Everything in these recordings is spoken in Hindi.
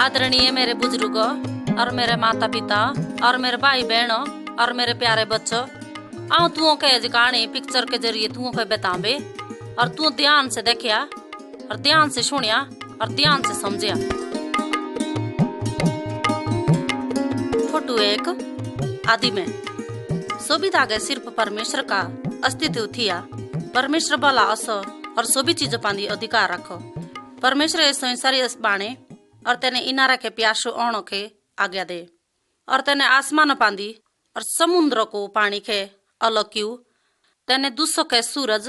आदरणीय मेरे बुजुर्गों और मेरे माता पिता और मेरे भाई बहनों और मेरे प्यारे बच्चों, आओ तुओं के कहानी पिक्चर के जरिए तुओं के बतावे और तू ध्यान से देखिया और ध्यान से सुनिया और ध्यान से समझिया। फोटो एक। आदि में सोबिता के सिर्फ परमेश्वर का अस्तित्व थिया। परमेश्वर भला असो और सभी चीजों पांदी अधिकार रखो। परमेश्वर ये संसारी बाणे और तेने इनारा के प्यासो ओणो के आज्ञा दे और तेने आसमान पांदी और समुद्र को पानी के अलग क्यों। तेने दूसों के सूरज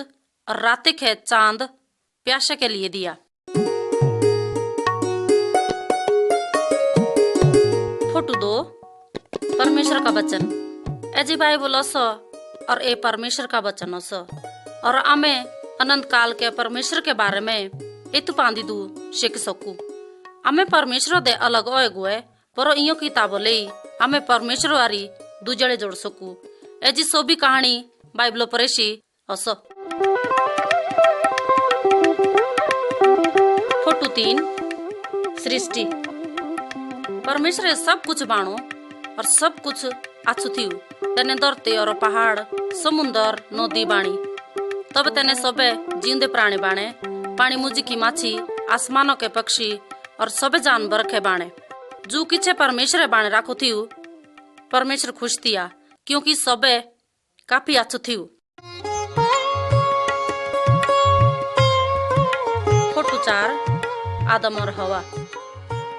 और राते के चांद प्यासे के लिए दिया। फोटो दो। परमेश्वर का वचन एजी बाइबल असो और ए परमेश्वर का वचन असो और आमे अनंत काल के परमेश्वर के बारे में एतु पांदी दू सीख सकू। आमे परमेश्वर दे अलग ओए गुए पर इयो किताबो ले आमे परमेश्वर वारी दुजड़े जोड़ सकू। एजी सोबी कहानी बाइबलो परेशी असो। फोटो 3। सृष्टि परमेश्वर सब कुछ बाणो और सब कुछ आछु थियु। तेने धरती और पहाड़ समुंदर नदी बाणी। तब तेने सबे जिंदे प्राणी बाणे, पानी मुजी की माछी, आसमानों के पक्षी और सबे जानवर के बाणे। जो किछे परमेश्वर बाणे राखो थियु। परमेश्वर खुश थिया क्योंकि सबे काफी अच्छु थियु। फोटो 4। आदम और हवा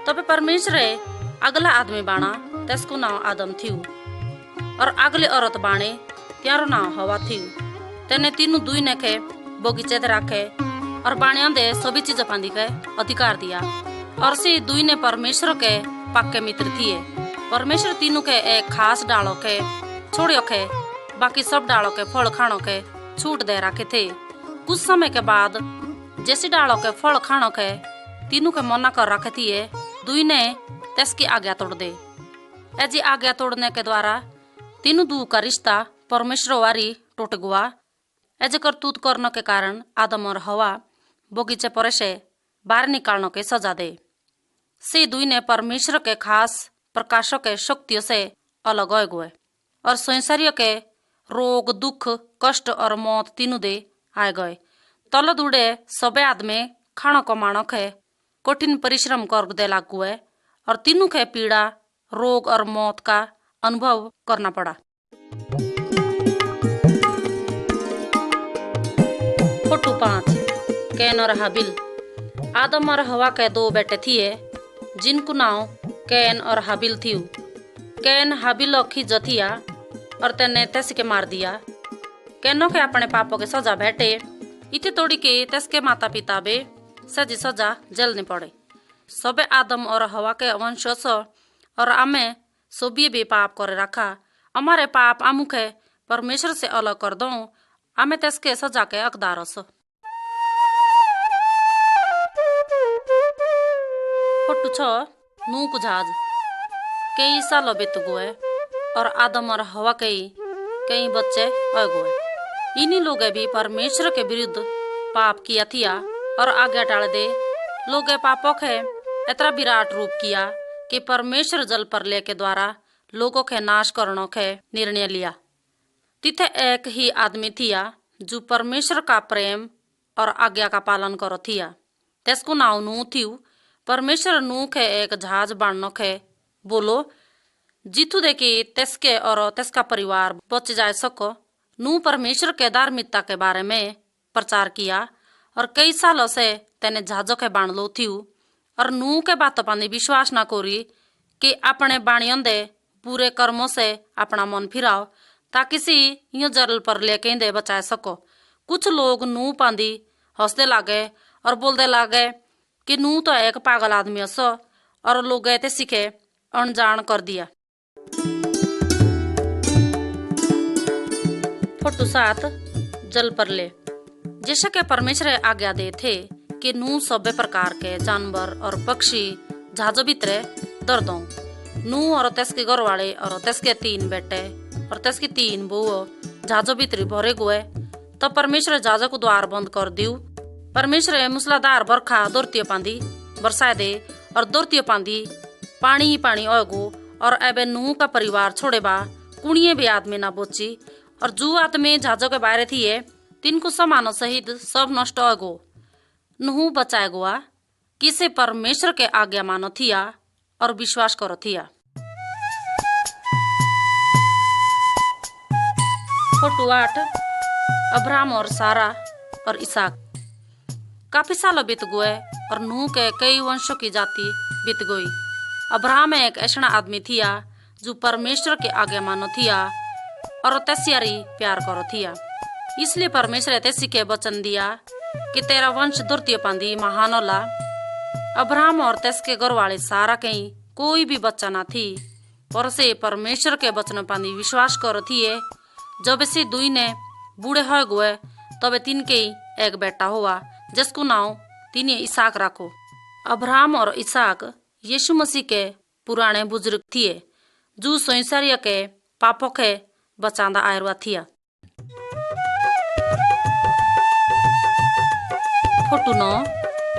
तबे परमेश्वर अगला आदमी बाणा तेसको नाम आदम थियु और अगले औरत बाणे त्यारो नाम हवा थियु। तेने तीनों दुई ने के बगीचे दे राखे और बाणिया दे सभी चीजें पांदी के अधिकार दिया और से दुई ने परमेश्वर के पक्के मित्र थिए। परमेश्वर तीनों के एक खास डालों के छोड़ियो के बाकी सब डालों के फल खानों के छूट दे रखे थे। कुछ समय के बाद जैसे डालों के फल खानों के तीनों के मना कर रखे थिए, दुई ने तेसकी आज्ञा तोड़ दे। ऐसी आज्ञा तोड़ने के द्वारा तीनों दू का रिश्ता परमेश्वर वारी टूट गया। ऐसे करतूत करने के कारण आदम और हवा बगीचे पर से बाहर निकालने के सजा दे। से दुई ने परमेश्वर के खास प्रकाशों के शक्तियों से अलग हो गए और संसारियों के रोग दुख कष्ट और मौत तीनों दे आए गए। तल दूडे सबे आदमी खाणो कमाणो के कठिन परिश्रम कर दे लागू है और तीनों के पीड़ा रोग और मौत का अनुभव करना पड़ा। फोटो 5। कैन और हाबिल आदम और हवा के दो बेटे थिए जिनको नाम कैन और हाबिल थियु। कैन हाबिल की जथिया और तेने तेस के मार दिया। कैनो के अपने पापों के सजा भेटे इतने तोड़ी के तेस के माता पिता बे सजी सजा जलनी पड़े। सबे आदम और हवा के वंशज और आमे सोबिये भी पाप करे रखा। हमारे पाप आमुखे परमेश्वर से अलग कर दो। आमे तेस के सजा के हकदार असो। फोटो 6। नूह को जहाज कई साल बीत गए और आदम और हवा कई बच्चे आ गए। इन्हीं लोग भी परमेश्वर के विरुद्ध पाप किया थिया और आज्ञा टाल दे। लोग पापों के इतना विराट रूप किया कि परमेश्वर जल प्रलय के द्वारा लोगों के नाश करने के निर्णय लिया। तिथे एक ही आदमी थिया जो परमेश्वर का प्रेम और आज्ञा का पालन करो थिया। तेसको नाव नूह थियु। परमेश्वर नूह के एक जहाज बांधनो के बोलो जीतू दे कि तेसके और तेसका परिवार बच जाए सको। नूह परमेश्वर के धार्मिकता के बारे में प्रचार किया और कई सालों से तेने जहाजों के बांध लो थियु और नूह के बातों पर विश्वास ना करी कि अपने बाणियों दे पूरे कर्मों से अपना मन फिराओ ताकि सी यो जल पर लेके दे बचाए सको। कुछ लोग नूह पांदी हंसते लागे और बोलते लागे कि नूह तो एक पागल आदमी असो और लोग ऐसे सीखे अनजान कर दिया। फोटो 7। जल प्रलय जैसे के परमेश्वर आज्ञा दे थे कि नूह सभ्य प्रकार के जानवर और पक्षी जहाजों भीतरे दर दो। नूह और तेसके घर वाले और तेसके 3 बेटे और तेसकी 3 बहू जहाजों भीतरी भरे गए। तो परमेश्वर जहाजों को द्वार बंद कर दियो। परमेश्वर मूसलाधार बरखा धरती पांदी बरसाए दे और दोरतियो पांदी पानी ही पानी ओगो। और एबे नूह का परिवार छोड़े बा कुणिये भी आदमी ना बोची। और जो आदमी जहाजों के बाहर थिए तिनको सामानो सहित सब नष्ट होगो। नूह बचाए गोआ किसे परमेश्वर के आज्ञा मानो थिया और विश्वास करो थिया। फोटो 8 अब्राहम और सारा और इसहाक। काफी साल बीत गए और नूह के कई वंशों की जाति बीत गई। अब्राहम एक ऐसा आदमी थिया जो परमेश्वर के आज्ञा मानो थिया और तैसियारी प्यार करो थिया। इसलिए परमेश्वर तैसी के वचन दिया कि तेरा वंश दुर्तिय पांदी महान होला। अब्राहम और तैस के घर वाले सारा कहीं कोई भी बच्चा ना थी, पर से परमेश्वर के वचन पांदी विश्वास करो थिए। जब से दुई ने बूढ़े हो गए तब तीन के एक बेटा हुआ जिसको नाम तीन इसहाक रखो। अब्राहम और इसहाक यीशु मसीह के पुराने बुजुर्ग थिए जो संसारिया के पापों के बचांदा आयरवा थिया। फोटो 9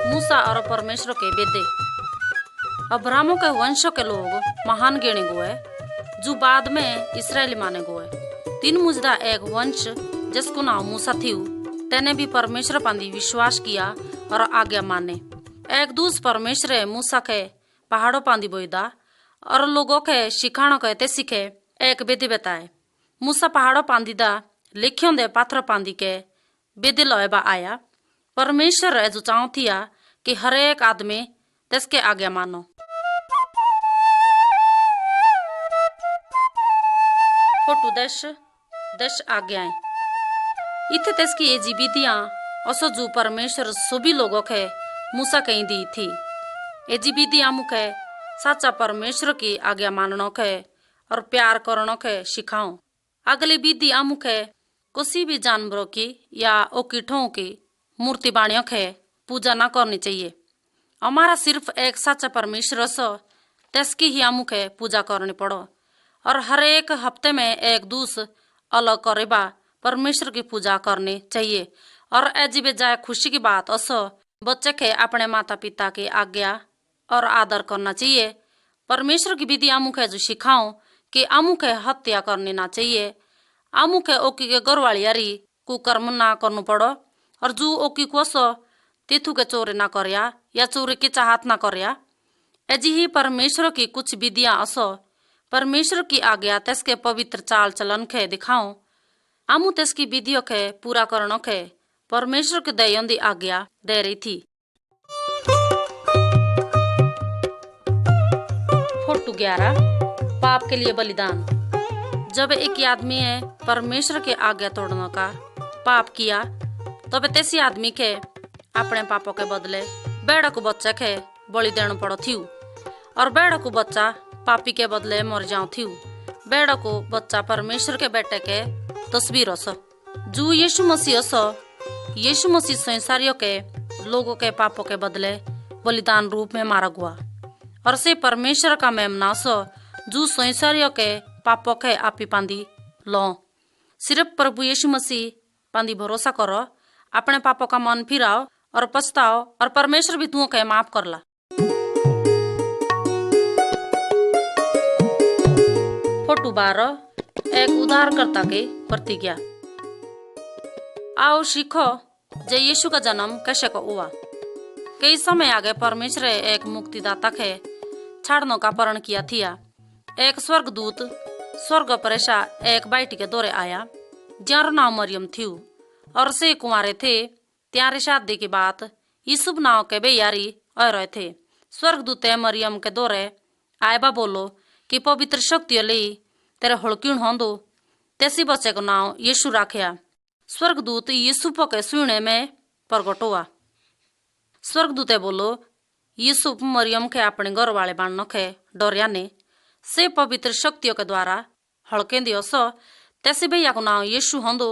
मूसा और परमेश्वर के बेदे। अब्राहम के वंश के लोग महान गिने गए जो बाद में इसराइली माने गए। तीन मुजदा एक वंश जिसको नाम मूसा थी तेने भी परमेश्वर पांदी विश्वास किया और आज्ञा माने। एक दूस परमेश्वर मूसा के पहाड़ों पांदी बोईदा और लोगों के शिखाणों कहते सीखे एक विधि बताए। मूसा पहाड़ों पांदीदा लिखियों दे पाथर पांदी के विधि लोएबा आया। परमेश्वर जो चाहू थिया कि हर एक आदमी त्यसके आज्ञा मानो। फोटो 10 आज्ञाएं। इथे त्यसकी ये जी विधियां असो जो परमेश्वर सभी लोगों के मूसा कहीं दी थी। ये जी विधियां मुखे सच्चा परमेश्वर की आज्ञा माननो के और प्यार करनो के सिखाओ। अगली विधि मुखे किसी भी जानवरों की या ओकीठों की मूर्ति बाणियों के पूजा न करनी चाहिए। हमारा सिर्फ एक सच्चा परमेश्वर सो त्यसकी ही मुखे पूजा करनी पड़ो। और हर एक हफ्ते में एक दूस अलग करेबा परमेश्वर की पूजा करनी चाहिए। और अजीब जाए खुशी की बात असो बच्चे के अपने माता पिता की आज्ञा और आदर करना चाहिए। परमेश्वर की विधि मुखे जो सिखाओ कि आमुखे हत्या करनी ना चाहिए। आमुखे ओकी के गरवालियारी कुकर्म ना करनु पड़ो। और जो ओकी को सो तिथु के चोरी ना करया या चोरी की चाहत ना करया। ऐजी ही परमेश्वर की कुछ विधियां असो परमेश्वर की आज्ञा त्यसके पवित्र चाल चलन के दिखाओ। आमु त्यसकी विधियों के पूरा करनो के परमेश्वर के दयोंदी आज्ञा दे रही थी। फोटो 11 पाप के लिए बलिदान। जब एक आदमी है परमेश्वर के आज्ञा तोड़ने का पाप किया तब तेसी आदमी के अपने पापों के बदले बेड़ा को बच्चा के बलि देना पड़ो थी। और बेड़ा को बच्चा पापी के बदले मर जाओ थी। बेड़ा को बच्चा परमेश्वर के बेटे के तस्वीर असो जो यीशु मसीह संसारियों के लोगों के पापों के बदले बलिदान रूप में मारा हुआ। और से परमेश्वर का मेमना सो जो संसारियों के पापों के आपी पांदी लो। सिर्फ प्रभु यीशु मसीह पांदी भरोसा करो, अपने पापों का मन फिराओ और पछताओ और परमेश्वर भी तुम के माफ करला। फोटो 12 एक उद्धारकर्ता के प्रतिज्ञा। आओ सीखो जे यीशु का जन्म कैसे को हुआ। कई समय आगे परमेश्वर एक मुक्तिदाता के छाड़ने का प्रण किया थिया। एक स्वर्गदूत स्वर्ग परेशा एक बेटी के दौरे आया जार नाम मरियम थी और से कुमारे थे। त्यारे शादी की बात यूसुफ नाव के बेयारी और रहे थे। स्वर्गदूत मरियम के दौरे आयबा बोलो कि पवित्र शक्ति ले तेरे हड़क्यूण होंदो तेसी बच्चे को नाम यीशु राखिया। स्वर्गदूत यूसुफ के सुने में प्रगट हुआ। स्वर्गदूते बोलो यूसुफ मरियम के अपने घर वाले बाणन के डरिया ने से पवित्र शक्तियों के द्वारा हड़के दियो सो तेसी भैया को नाम यीशु होंदो।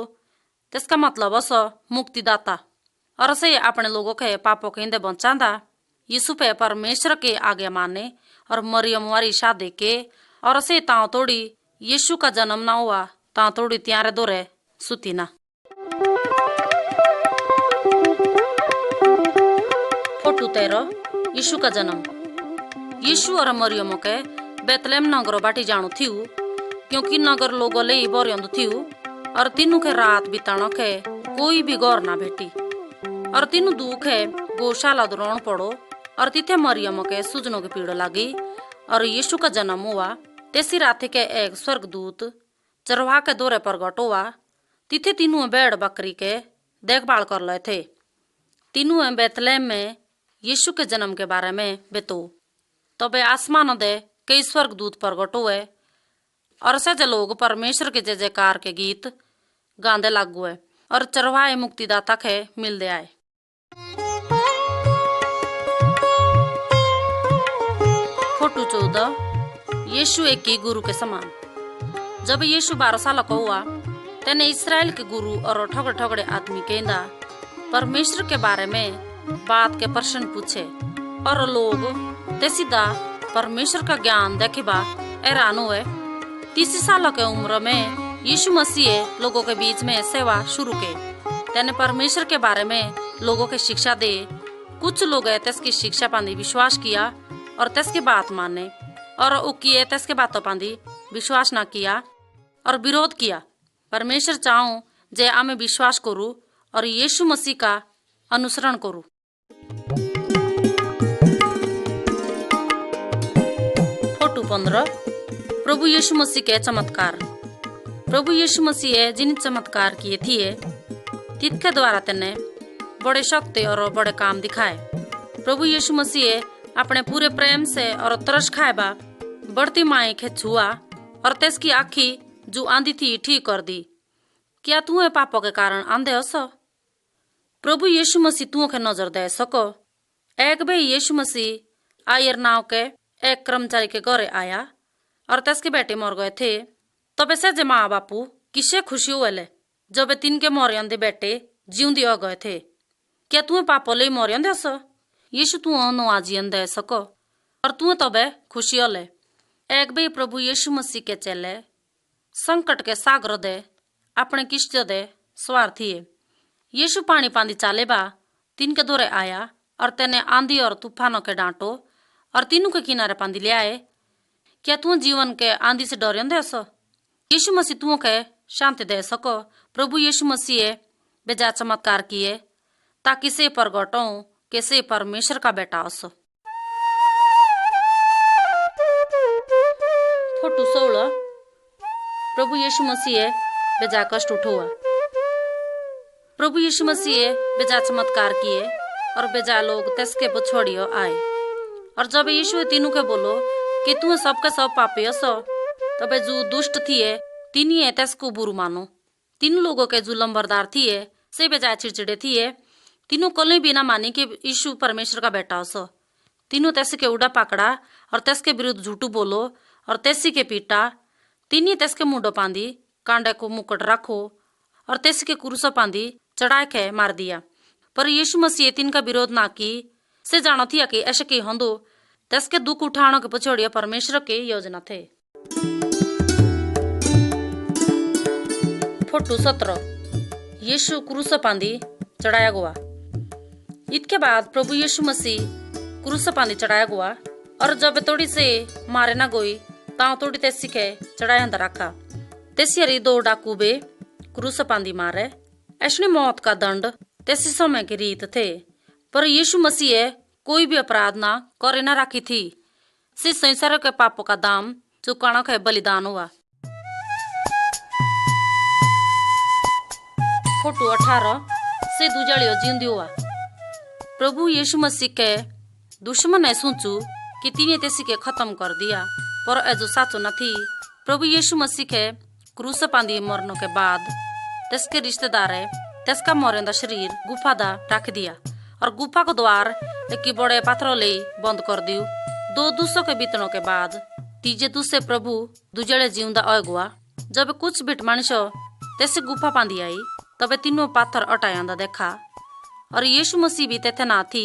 त्यसका मतलब सो मुक्तिदाता और से अपने लोगों के पापों के इंदे बचांदा। यूसुफ परमेश्वर के आज्ञा माने और मरियम वारी शादी के और से ताव तोड़ी यीशु का जन्म ना हुआ ताव तोड़ी त्यारे दोरे सुतीना। फोटो 13 यीशु का जन्म। यीशु और मरियम के बेतलेहम नगर बाटी जाणु थियु, क्योंकि नगर लोगों ले बोरियंदु थियु और तीनों के रात बितानो के कोई भी गौर ना भेटी। और तीनों दुख है गौशाला द्रोण पड़ो और तिथे मरियम के सुजनों की पीड़ लगी और यीशु का जन्म हुआ। तेसी रात के एक स्वर्गदूत चरवाहा के दौरे पर गटोवा। तिथे तीनों भेड़ बकरी के देखभाल कर रहे थे। तीनों बेतलेहम में यीशु के जन्म के बारे में बेतो। तबे आसमान दे कई स्वर्गदूत प्रगट हुए और सजे लोग परमेश्वर के जय जयकार के गीत गांदे लागू है और चरवाहे मुक्तिदाता के मिलते आए। फोटो 14। यीशु एक ही गुरु के समान। जब यीशु 12 साल का हुआ तेने इस्राएल के गुरु और ठगड़े ठगड़े आदमी केंदा परमेश्वर के बारे में बात के प्रश्न पूछे और लोग ते सीधा परमेश्वर का ज्ञान देखिबा हैरान हुए। 30 साल के उम्र में यीशु मसीह लोगों के बीच में सेवा शुरू के। तेने परमेश्वर के बारे में लोगों के शिक्षा दे। कुछ लोग तेसकी शिक्षा पांदी विश्वास किया और तेसकी बात माने और उकिए तेसके बातों पांदी विश्वास ना किया और विरोध किया। परमेश्वर चाहूं जे आमे विश्वास करूं और यीशु मसीह का अनुसरण करूं। फोटो 15। प्रभु यीशु मसीह के चमत्कार। प्रभु यीशु मसीह जिन चमत्कार किए थे तिनके द्वारा तेने बड़े शक्ति और बड़े काम दिखाए। प्रभु यीशु मसीह अपने पूरे प्रेम से और तरस खाएबा बढ़ती माए के छुआ और तेसकी आखी जो आंधी थी ठीक कर दी। क्या तू पापों के कारण आंधे हस? प्रभु यीशु मसीह तू के नजर दे सको। एक भाई यीशु मसीह आयर नाव के एक कर्मचारी के घरे आया और तेसके बेटे मर गए थे। तबे से जे माँ बापू किसे खुशी हुए जब तिनके मरियंदे बेटे जीवंदी हो गए थे। क्या तू पापो ले मरियंदे हस? यीशु तू नो आजीवन दे सको और तू तबे खुशी होले। एक भाई प्रभु यीशु मसीह के चेले संकट के सागर दे अपने किश्त दे सवार थिए। यीशु पानी पांदी चाले बा तिनके दौरे आया और तेने आंधी और तूफानों के डांटो और तीनों के किनारे पांदी ले आए। क्या तू जीवन के आंधी से डरियंदे हस? यीशु मसीह तू के शांति दे सको। प्रभु यीशु मसीह बेजा चमत्कार किए ताकि से प्रगट हो कि से परमेश्वर का बेटा हस। फोटो 16। प्रभु यीशु मसीह बेजा कष्ट उठुआ। प्रभु यीशु मसीह बेजा चमत्कार किए और बेजा लोग तेसके पछोड़ियो आए। और जब यीशु तीनों के बोलो कि तू सबके सब पापी हस, तबे जो दुष्ट थिए तीनी तेसको बुरु मानो। तीन लोगों के जो लंबरदार थिए से बेजा चिड़चिड़े थिए। तीनों कल बिना मानी कि यीशु परमेश्वर का बेटा हस। तीनों तेस के उड़ा पकड़ा और तेसके विरुद्ध झूठू बोलो और तेसी के पीटा। तीनी तेसके मुंडो पांदी कांडे को मुकुट रखो और तेसी के क्रूस पांदी चढ़ाए के मार दिया। पर यीशु मसीह तिनका विरोध ना की। से जानो थिया कि ऐसे की होंदो तेसके दुख उठाने के पछोड़िया परमेश्वर के योजना थे। फोटो 17। यीशु क्रूस पांदी चढ़ाया गुआ। इसके बाद प्रभु यीशु मसीह क्रूस पांदी चढ़ाया गुआ और जब थोड़ी से मारे ना गोई ताऊ थोड़ी तेसी के चढ़ाया अंदर रखा। तेसी 2 डाकू बे क्रूस पांदी मारे। ऐसनी मौत का दंड तेसी समय की रीत थे। पर यीशु मसीह कोई भी अपराध ना करे ना रखी थी। से संसार के पापों का दाम चुकाना का बलिदान हुआ। फोटो 18। से दुजड़ियो जिंदी हुआ। प्रभु यीशु मसीह के दुश्मन ने सोचू कि तीने तेसी के खत्म कर दिया, पर ऐजो साचो न थी। प्रभु यीशु मसीह के क्रूस पांदी मरने के बाद तेसके रिश्तेदार तेसका मरेंदा शरीर गुफा दा रख दिया और गुफा को द्वार एक बड़े पत्थरों ले बंद कर दियो। 2 दूसों के बीतने के बाद तीजे दूसरे प्रभु दुजड़े जीवंदा अगुआ। जब कुछ बिट मनुष्य तेसे गुफा पांदी आई तबे तीनों पत्थर अटायांदा देखा और यीशु मसीह भी तेथे ना थी।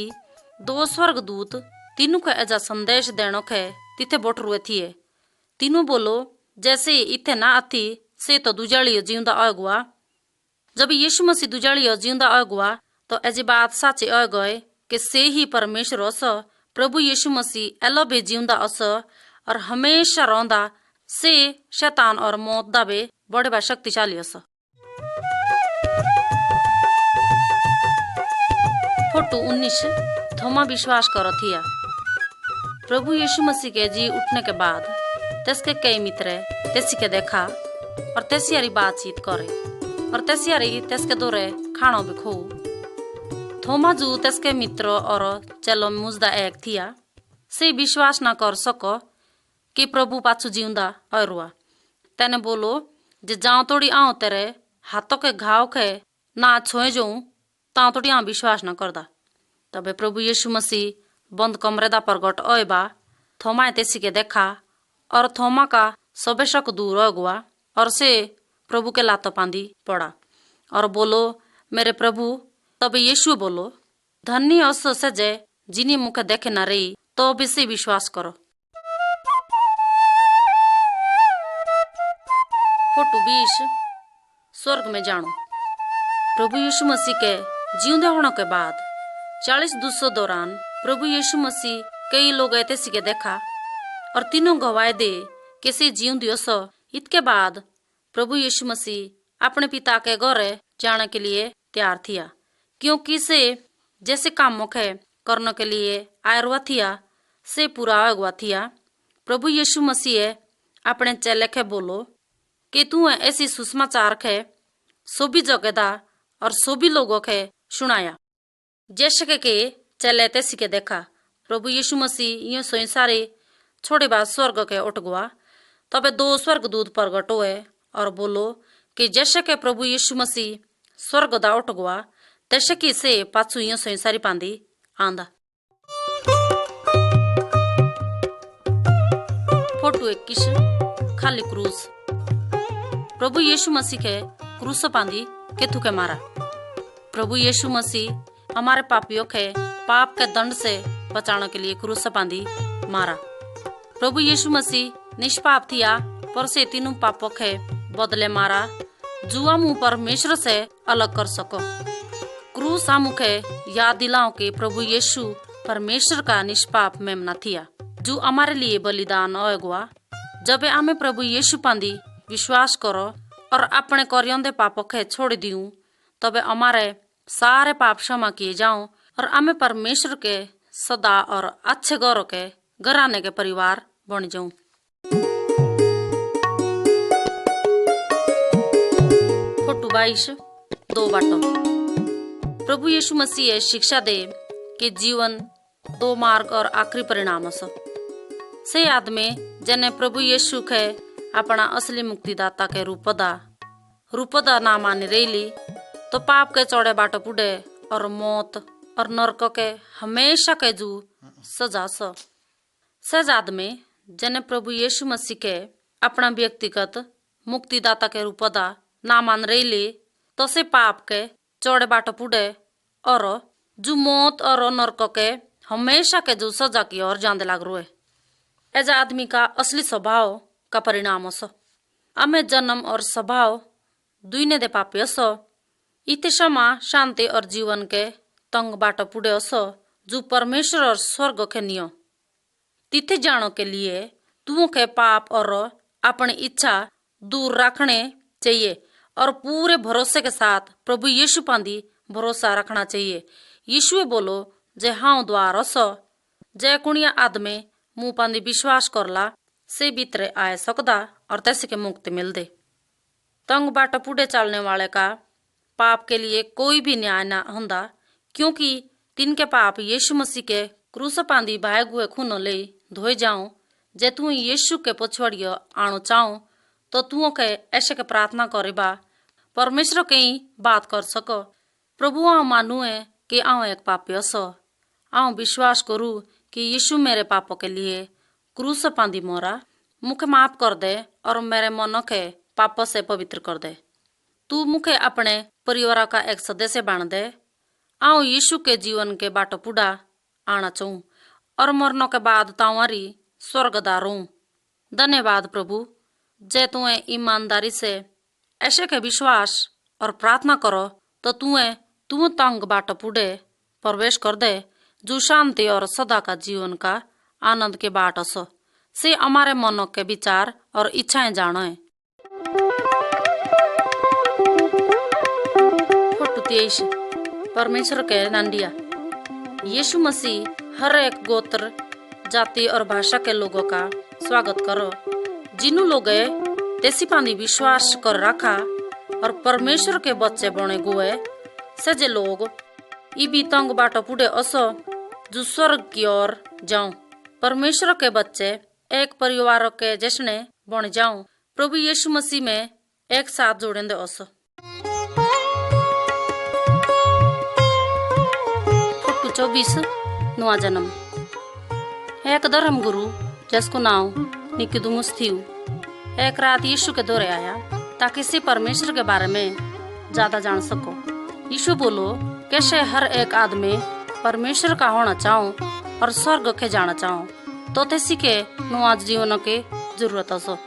2 स्वर्गदूत तीनों के ऐजा संदेश देनो के तिथे बोट रुए थिए। तीनों बोलो जैसे इथे ना आती से तो दुजड़ियो जीवंदा अगुआ। जब यीशु मसीह दुजड़ियो जीवंदा अगुआ तो ऐसी बात साची अ गए कि से ही परमेश्वर हस। प्रभु यीशु मसीह एलो बे जीवंदा अस और हमेशा रौंदा से शैतान और मौत दा बे बड़े बा शक्तिशाली अस। फोटो 19 थोमा विश्वास करो थिया। प्रभु यीशु मसीह के जी उठने के बाद तेसके कई मित्र तेसी के देखा और तेसियारी बातचीत करे और तेसियारी तेसके दोरे खानो भी खो। थोमा जू तेसके मित्र और चलो मुजदा एक थिया से विश्वास ना कर सको कि प्रभु पाछू जीवंदा और तेने बोलो जे जाओ तोड़ी आओ तेरे हाथों के घाव के ना छोए जाऊं ता तोड़ी आ विश्वास ना करदा। तबे प्रभु यीशु मसीह बंद कमरे दा प्रगट ओएबा थोमा तेसी के देखा और थोमा का सबे शक दूर हो गया और से प्रभु के लातो पांदी पड़ा और बोलो मेरे प्रभु। तबे यीशु बोलो धन्य अस सजे जिनी मुखे देखे न रही तो बेसी विश्वास करो। फोटो 20 स्वर्ग में जानो। प्रभु यीशु मसीह के जीवंदे होने के बाद 40 दूसों दौरान प्रभु यीशु मसीह कई लोग ऐसे के देखा और तीनों गवाह दे कैसे जीवंदी अस। इसके बाद प्रभु यीशु मसीह अपने पिता के घरे जाने के लिए तैयार थिया क्योंकि से जैसे काम मुखे करने के लिए आया हुआ थिया से पूरा हुआ थिया। प्रभु यीशु मसीह अपने चेले के बोलो कि तू ऐसी सुसमाचार के सभी जगह और सभी लोगों के सुनाया। जैसे के चेले तेसी के देखा प्रभु यीशु मसीह यूं सोई सारे छोड़े बाद स्वर्ग के उठ गया। तबे 2 स्वर्गदूत प्रगट हुए और बोलो कि जैसे के प्रभु यीशु मसीह स्वर्ग दा उठ गया तैसे की से पाछू यूं सोई सारी पांदी आंदा। फोटो 21 खाली क्रूस। प्रभु यीशु मसीह के क्रूस पांदी केतु के मारा। प्रभु यीशु मसीह हमारे पापियों के पाप के दंड से बचाने के लिए क्रूस पांदी मारा। प्रभु यीशु मसीह निष्पाप थिया पर से तीनों पापों के बदले मारा जुआ मुंह परमेश्वर से अलग कर सको। क्रूस मुखे याद दिलाओ कि प्रभु यीशु परमेश्वर का निष्पाप मेमना थिया जो हमारे लिए बलिदान होएगा। जब आमे प्रभु यीशु पांदी विश्वास करो और अपने करियोंदे पापों के छोड़ दियूं तबे हमारे सारे पाप क्षमा किए जाऊं और आमे परमेश्वर के सदा और अच्छे गौरव के घराने के परिवार बन जाऊं। फोटो 22 दो बाटो। प्रभु यीशु मसीह शिक्षा दे कि जीवन 2 मार्ग और आखिरी परिणाम से आदमी जने प्रभु यीशु के अपना असली मुक्तिदाता के रूपदा ना मानी रही तो पाप के चौड़े बाटो पुडे और मौत और नरक के हमेशा के जू सजा सज आदमी जने प्रभु यीशु मसीह के अपना व्यक्तिगत मुक्तिदाता के रूपदा ना मान रही तो से पाप के चौड़े बाटो पुडे और जो मौत और नरक के हमेशा के जो सजा की ओर जाने लग रहे। ऐसा आदमी का असली स्वभाव का परिणाम असो हमें जन्म और स्वभाव दुईने दे पापी असो इते क्षमा शांति और जीवन के तंग बाटो पुडे असो जो परमेश्वर और स्वर्ग के नियो तिथे जानो के लिए तुओं के पाप और अपनी इच्छा दूर रखने चाहिए और पूरे भरोसे के साथ प्रभु यीशु पांदी भरोसा रखना चाहिए। यीशु बोलो जे हाँ द्वार असो जय कुणिया आदमी मुंह पांदी विश्वास करला से भीतरे आए सकदा और तैसे के मुक्ति मिल दे। तंग बाटा पुडे चलने वाले का पाप के लिए कोई भी न्याय ना हुंदा क्योंकि तिनके पाप यीशु मसीह के क्रूस पांदी बहाए हुए खून ले धोए जाऊं। जे तू यीशु के पछवाड़ियो आनो चाहो तो तू के ऐसे के प्रार्थना करेबा परमेश्वर के बात कर सको। प्रभु आ मानू है कि आओ एक पापी असो आओ विश्वास करू कि यीशु मेरे पापों के लिए क्रूस पांदी मोरा मुखे माफ कर दे और मेरे मन के पापों से पवित्र कर दे। तू मुखे अपने परिवार का एक सदस्य बन दे। आओ यीशु के जीवन के बाटो पुडा आना चाहूं और मरने के बाद तावारी स्वर्गदार हूं। धन्यवाद प्रभु जे तुम्हें ईमानदारी से ऐसे के विश्वास और प्रार्थना करो तो तू तंग बाट पुडे प्रवेश कर दे जो शांति और सदा का जीवन का आनंद के बाट असो से हमारे मनों के विचार और इच्छाएं जाने। फोटो 23 परमेश्वर के नंदिया। यीशु मसीह हर एक गोत्र, जाति और भाषा के लोगों का स्वागत करो, जिन्हों लोग देसी पानी विश्वास कर रखा और परमेश्वर के बच्चे बने गुए से जे लोग इबी तंग बाटो पुड़े असो जो स्वर्ग की ओर जाऊं। परमेश्वर के बच्चे एक परिवार के जश्न बन जाऊं, प्रभु यीशु मसीह में एक साथ जोड़ेंदे असो। फोटो 24 नुआ जन्म। एक धर्म गुरु जिसको नाम निकोदेमुस थी, एक रात यीशु के दौरे आया ताकि से परमेश्वर के बारे में ज्यादा जान सको। यीशु बोलो कैसे हर एक आदमी परमेश्वर का होना चाहो और स्वर्ग के जाना चाहो तो तेसी के नुआ जीवन के जरूरत असो।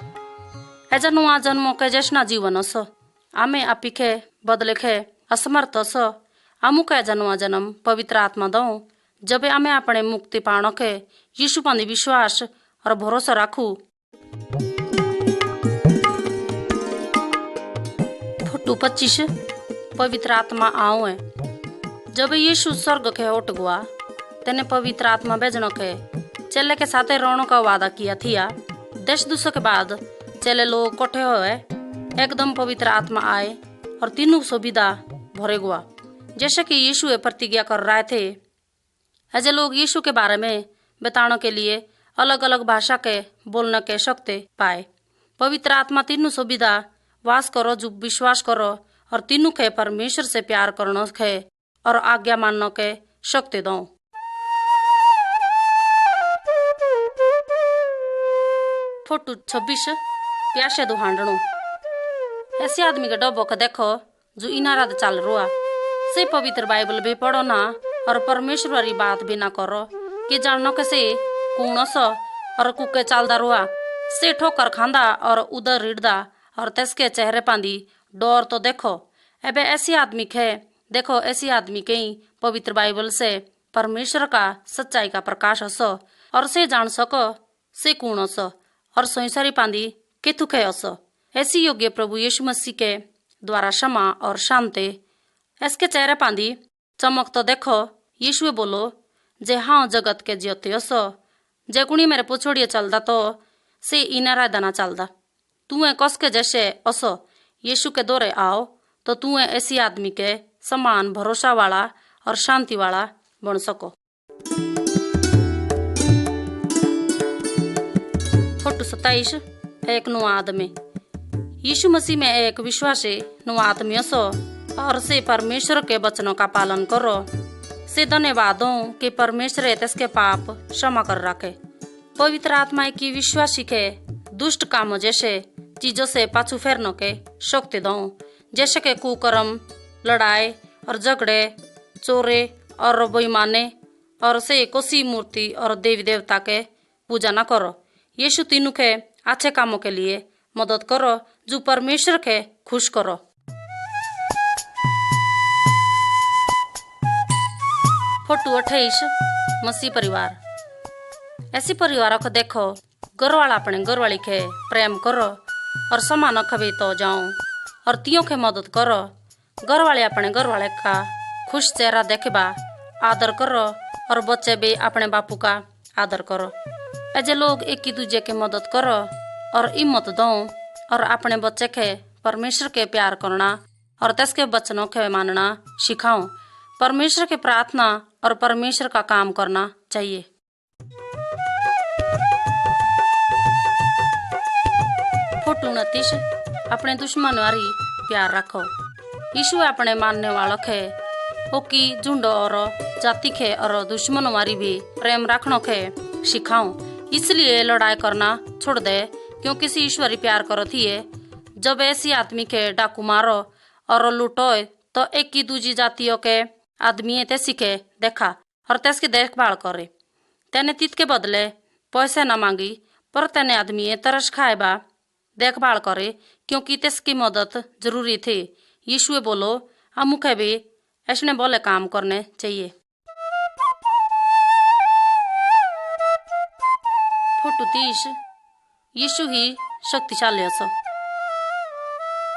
ऐजा नुआ जन्मों के जैसना जीवन असो आमे आपी के बदले के असमर्थ असो। आमु के ऐजा नुआ जन्म पवित्र आत्मा दो जब आमे अपने मुक्ति पाणो के यीशु पानी विश्वास और भरोसा राखू। फोटो 25 पवित्र आत्मा आओ है। जब यीशु स्वर्ग के उठ गया तेने पवित्र आत्मा भेजने के चेले के साथ रोने का वादा किया थिया। 10 दिवसों के बाद चेले लोग इकट्ठे हुए, एकदम पवित्र आत्मा आए और तीनों सुविधा भरे गया जैसे कि यीशु प्रतिज्ञा कर रहे थे। ऐसे लोग यीशु के बारे में बताने के लिए अलग अलग भाषा के बोलने के शक्ति पाए। पवित्र आत्मा तीनों सुविधा वास करो जो विश्वास करो और तीनों के परमेश्वर से प्यार करने के और आज्ञा मानने के शक्ति दो। फोटो 26 प्यासे दुहांडनो। ऐसे आदमी के डब्बो के देखो जो इनारा चल रुआ से पवित्र बाइबल भी पढ़ो ना और परमेश्वर वाली बात भी ना करो कि जाननो के से कौन सो और कुके चलदा रुआ से ठोकर खांदा और उधर रिड़दा और तेसके चेहरे पांदी डोर तो देखो। एबे ऐसी आदमी के देखो ऐसी आदमी के ही पवित्र बाइबल से परमेश्वर का सच्चाई का प्रकाश हसो और से जान सको से कौन हसो और सोईसारी पांदी कितु के हसो। ऐसी योग्य प्रभु यीशु मसीह के द्वारा क्षमा और शांति इसके चेहरे पांदी चमक तो देखो। यीशु बोलो जे हाँ जगत के ज्योति हसो जे कुणी मेरे पुछोड़िए चलदा तो से इनारा दाना चलदा। तू कस के जैसे असो यीशु के दौरे आओ तो तू ऐसी आदमी के समान भरोसा वाला और शांति वाला बन सको। फोटो 27 एक नुआ आदमी। यीशु मसीह में एक विश्वासी नुआ आदमी असो और से परमेश्वर के वचनों का पालन करो। से धन्यवाद हो कि परमेश्वर इसके पाप क्षमा कर रखे। पवित्र आत्मा की विश्वासी के दुष्ट कामों जैसे चीजों से पाछू फेरने के शक्ति दो जैसे के कुकर्म, लड़ाई और झगड़े, चोरे और बेईमाने और से कोसी मूर्ति और देवी देवता के पूजा न करो। यीशु तीनों के अच्छे कामों के लिए मदद करो जो परमेश्वर के खुश करो। फोटो 28 मसीह परिवार। ऐसी परिवारों को देखो घर वाला अपने घर वाली के प्रेम करो और समान खबे तो जाओ और तियों के मदद करो। घर वाले अपने घर वाले का खुश चेहरा देखबा आदर करो और बच्चे भी अपने बापू का आदर करो। ऐसे लोग एक ही दूजे के मदद करो और हिम्मत दो और अपने बच्चे के परमेश्वर के प्यार करना और त्यसके वचनों के मानना सिखाओ। परमेश्वर के प्रार्थना और परमेश्वर का काम करना चाहिए। फोटो 29 अपने दुश्मन वारी प्यार रखो। यीशु अपने मानने वालों के ओकी झुंड और जाति के और दुश्मन वारी भी प्रेम रखने के सिखाओ। इसलिए लड़ाई करना छोड़ दे क्योंकि से ईश्वरी प्यार करो थी। जब ऐसी आदमी के डाकू मारो और लूटो तो एक की दूजी जातियों के आदमी ते सीखे देखा और तेस की देखभाल करे। तेने तीत के बदले पैसे न मांगी पर तेने आदमी तरस खाएबा देखभाल करे क्योंकि तेसकी मदद जरूरी थी। यीशु बोलो हम मुखे भी ऐसने बोले काम करने चाहिए। फोटो 30 यीशु ही शक्तिशाली असो।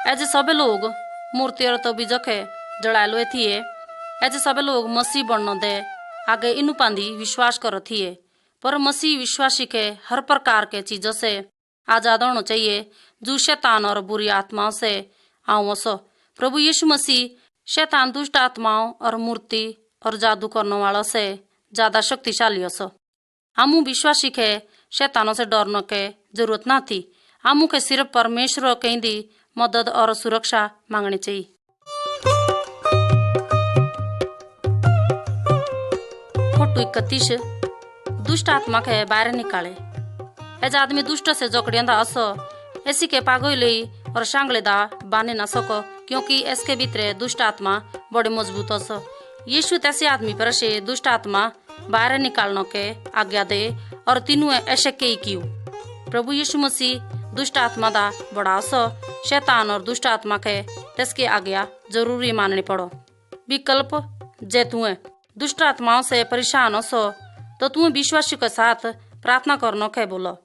ऐसे सबे लोग मूर्ति और तो बीजके जड़ालो थिए। ऐसे सबे लोग मसीह बनने दे आगे इनु पांदी विश्वास करो थिए। पर मसीह विश्वासी के हर प्रकार के चीजों से आजाद होना चाहिए जो शैतान और बुरी आत्माओं से आओ सो। प्रभु यीशु मसीह शैतान दुष्ट आत्माओं और मूर्ति और जादू करने वालों से ज्यादा शक्तिशाली असो। आमू विश्वासी के शैतानों से डरने के जरूरत ना थी। आमू के सिर्फ परमेश्वर कहीं दी मदद और सुरक्षा मांगनी चाहिए। फोटो 31 दुष्ट आत्मा के बाहर निकाले। ऐसा आदमी दुष्ट से जकड़ियांदा असो ऐसी के पागोली और सांगलेदा बाने ना सको क्योंकि इसके भीतर दुष्ट आत्मा बड़े मजबूत असो। यीशु तैसे आदमी पर से दुष्ट आत्मा बाहर निकालने के आज्ञा दे और तीनों ऐसे कई कियो। प्रभु यीशु मसीह दुष्ट आत्मा दा बड़ा असो। शैतान और दुष्ट आत्मा के तस्के आज्ञा जरूरी माननी पड़ो। विकल्प जे तुए दुष्ट आत्माओं से परेशान हो तो तुम विश्वासी के साथ प्रार्थना करने के बोलो।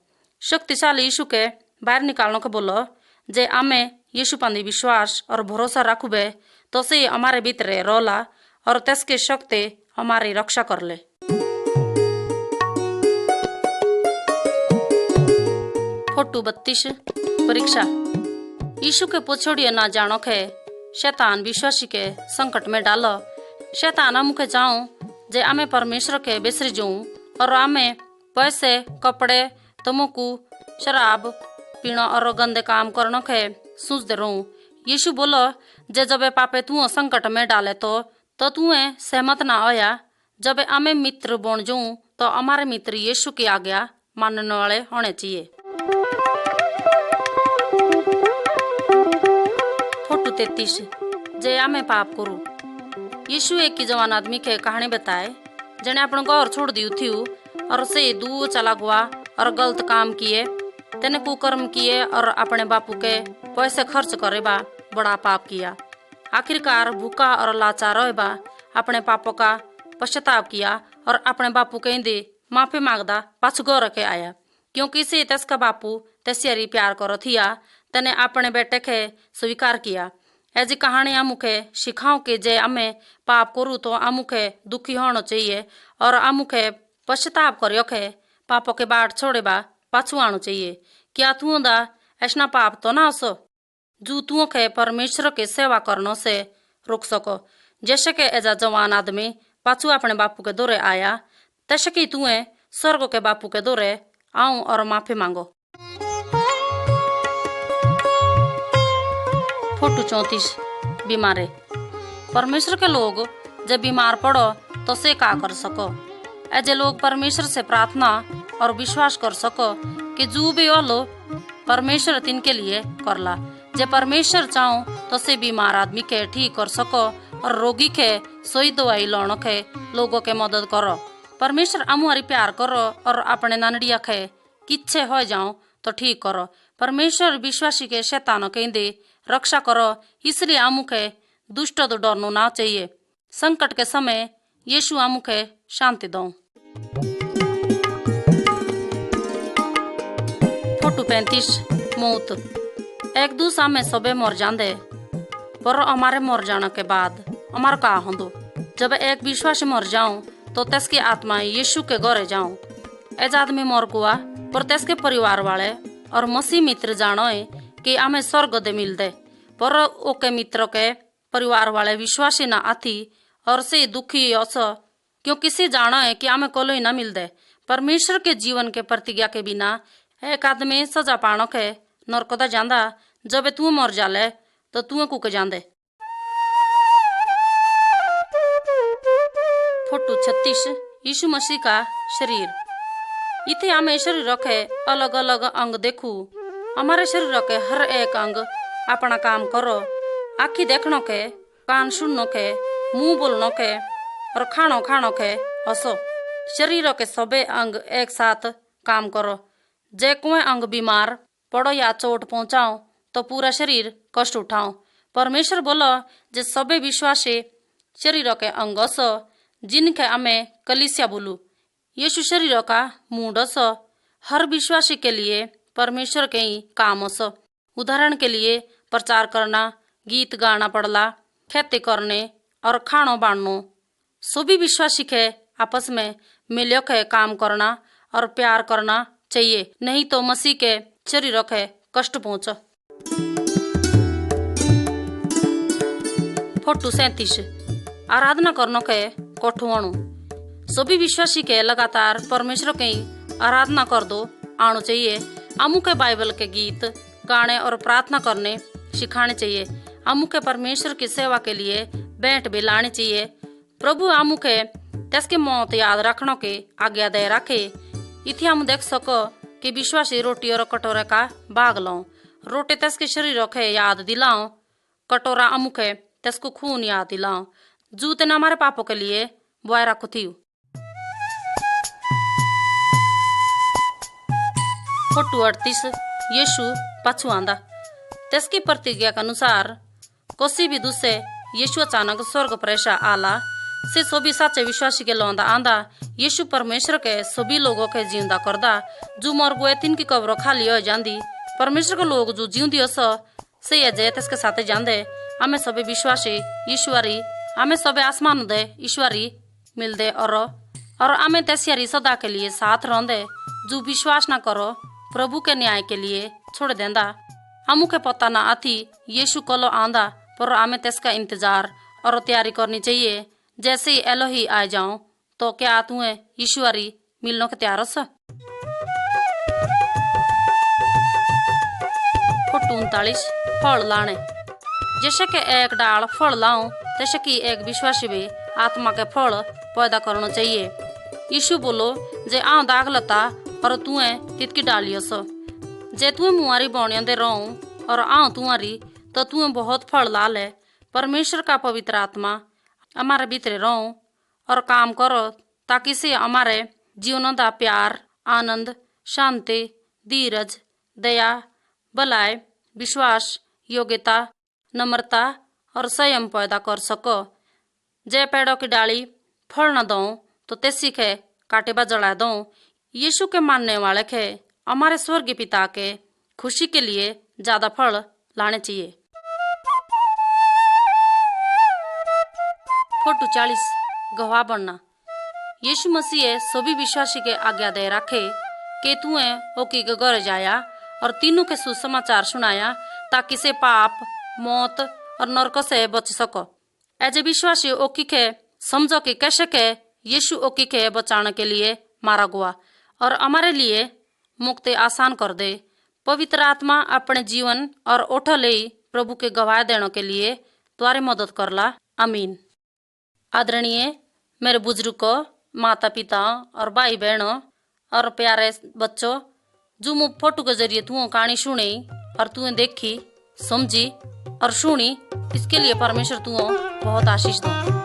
शक्तिशाली यीशु के बाहर निकालने के बोलो। जे आमे यीशु पांदी विश्वास और भरोसा रखुबे तो से हमारे भीतर रोला और तस्के शक्ति हमारी रक्षा कर ले। फोटो 32 परीक्षा। यीशु के पोछोड़िए ना जानो के शैतान विश्वासी के संकट में डालो। शैतान मुखे जाऊं जे आमे परमेश्वर के बेसरी जाऊं और आमे पैसे कपड़े तमुकु शराब पीना और गंदे काम करने के सोचते रहूं। यीशु बोलो जे जब पापे तू संकट में डाले तो तुए सहमत ना होया। जब आमे मित्र बन जाऊं तो हमारे मित्र यीशु की आज्ञा मानने वाले होने चाहिए। फोटो 33 जे आमे पाप करू। यीशु एक की जवान आदमी के कहानी बताए जने अपन घर छोड़ दियो थी और से दूर चला गया और गलत काम किए तेने कुकर्म किए और अपने बापू के पैसे खर्च करे बा बड़ा पाप किया। आखिरकार भूखा और लाचार होए बा अपने पापों का पश्चाताप किया और अपने बापू के दे माफी मांगदा पाछू गौर के आया क्योंकि से तस्का बापू तस्यारी प्यार करो थिया तेने अपने बेटे के स्वीकार किया। ऐसी कहानी आमुखे सिखाओ कि जे आमे पाप करू तो आमुखे दुखी होना चाहिए और आमुखे पश्चाताप करियो के पापों के बाट छोड़े बा पाछू आना चाहिए। क्या तू दा ऐसा पाप तो ना असो जो तू के परमेश्वर के सेवा करने से रोक सको। जैसे के एजा जवान आदमी पाछू अपने बापू के दौरे आया तैसे कि तुए स्वर्ग के बापू के दौरे आऊं और माफी मांगो। फोटो 34 बीमारे। परमेश्वर के लोग जब बीमार पड़ो तो से का कर सको। ऐसे लोग परमेश्वर से प्रार्थना और विश्वास कर सको कि जो भी हो लो परमेश्वर तिनके लिए करला। जे परमेश्वर चाहो तो से बीमार आदमी के ठीक कर सको और रोगी के सोई दवाई लाने के लोगों के मदद करो। परमेश्वर हमारी प्यार करो और अपने नानड़िया के किच्छे हो जाओ तो ठीक करो। परमेश्वर विश्वासी के शैतानों के दे रक्षा करो इसलिए आमू के दुष्ट तो डरना ना चाहिए। संकट के समय यीशु आमू के शांति दो। फोटो 35 मौत। एक दूसरा में सबे मर जाते पर हमारे मर जाने के बाद हमारा का होंदो। जब एक विश्वासी मर जाऊं तो तस्की आत्मा यीशु के घरे जाऊं। एज आदमी मर गुआ पर तस्के परिवार वाले और मसीह मित्र जानो कि आमे स्वर्ग दे मिल दे पर ओके मित्र के परिवार वाले विश्वासी ना आती और से दुखी असो क्योंकि से जानो है कि आमे कोलो ही ना मिल दे। परमेश्वर के जीवन के प्रतिज्ञा के बिना एक आदमी सजा पानो के नरकदा जांदा। जब तू मर जाले तो तू कुक जांदे। फोटो 36 यीशु मसीह का शरीर। इथे हमें शरीर के अलग अलग अंग देखू। हमारे शरीर के हर एक अंग अपना काम करो। आखी देखने के, कान सुनने के, मुंह बोलने के और खानो के हसो। शरीर के सबे अंग एक साथ काम करो। जे कोई अंग बीमार पड़ो या चोट पहुंचाओ तो पूरा शरीर कष्ट उठाओ। परमेश्वर बोलो जे सबे विश्वासी शरीर के अंग हसो जिनके हमें कलीसिया बोलू। यीशु शरीर का मूड हसो हर विश्वासी के लिए परमेश्वर के ही काम हो। उदाहरण के लिए प्रचार करना, गीत गाना पड़ला, खेती करने और खानो बांटनो। सभी विश्वासी के आपस में मिलकर के काम करना और प्यार करना चाहिए, नहीं तो मसीह के शरीर के कष्ट पहुंच। फोटो 37 आराधना करने के कोठवाणु। सभी विश्वासी के लगातार परमेश्वर के आराधना कर दो आनो चाहिए। आमू के बाइबल के गीत गाने और प्रार्थना करने सिखाने चाहिए। आमू के परमेश्वर की सेवा के लिए बैठ भी लानी चाहिए। प्रभु आमू के तस्के मौत याद रखने के आज्ञा दे रखे। इथे हम देख सको कि विश्वासी रोटी और कटोरे का भाग लो। रोटी तस्के शरीर के याद दिलाओ, कटोरा आमू के तस्को खून याद दिलाओ। जूते न हमारे पापों के लिए बुआई रखो थी। फोटो 38 यीशु पाछू आंदा। तस्की प्रतिज्ञा के अनुसार कोसी भी दूसरे यीशु अचानक स्वर्ग प्रेशा आला से सभी साचे विश्वासी के लौंदा आंदा। यीशु परमेश्वर के सभी लोगों के जिंदा करदा। जो मर गए तिन की कब्र खाली हो जांदी। परमेश्वर के लोग जो जिंदी से अजय तस्के साथे जांदे। हमें सभी विश्वासी ईश्वरी, हमें सभी आसमान दे ईश्वरी मिलदे और हमें तस्यारी सदा के लिए साथ रहंदे। जो विश्वास ना करो प्रभु के न्याय के लिए छोड़ देंदा। हमू के पता ना आती यीशु कलो आंदा, पर हमें तस्का इंतजार और तैयारी करनी चाहिए। जैसे ही एलोही आ जाऊं तो क्या तुम्हें ईश्वरी मिलने के तैयार हो। फोटो 39 फल लाने। जैसे कि एक डाल फल लाऊं, तैसे कि एक विश्वासी भी आत्मा के फल पैदा करना चाहिए। यीशु बोलो जे आ दाग लता और तुएं तितकी डालियोस। जे तुएं मुआरी बौनिया दे रहूं और आ तुम्हारी तो तुएं बहुत फल ला ले। परमेश्वर का पवित्र आत्मा हमारे भीतर रहूं और काम करो ताकि से हमारे जीवन का प्यार, आनंद, शांति, धीरज, दया, भलाई, विश्वास, योग्यता, नम्रता और संयम पैदा कर सको। जय पेड़ों की डाली फल न दो तो तेसी के काटे बा जला दो। यीशु के मानने वाले के हमारे स्वर्गीय पिता के खुशी के लिए ज्यादा फल लाने चाहिए। फोटो 40 गवाह बनना। यीशु मसीह सभी विश्वासी के आज्ञा दे रखे कि तुएं ओकी के घर जाया और तीनों के सुसमाचार सुनाया ताकि से पाप, मौत और नरक से बच सको। एज विश्वासी ओकी के समझो कि कैसे के यीशु ओकी के बचाने के लिए मारा गया और हमारे लिए मुक्ति आसान कर दे। पवित्र आत्मा अपने जीवन और ओठ ले प्रभु के गवाह देने के लिए तुम्हारी मदद करला। आमीन। आदरणीय मेरे बुजुर्गों, माता पिता और भाई बहनों और प्यारे बच्चों, जो मुझ फोटो के जरिए तू कहानी सुनी और तू देखी, समझी और सुनी, इसके लिए परमेश्वर तू बहुत आशीष दो।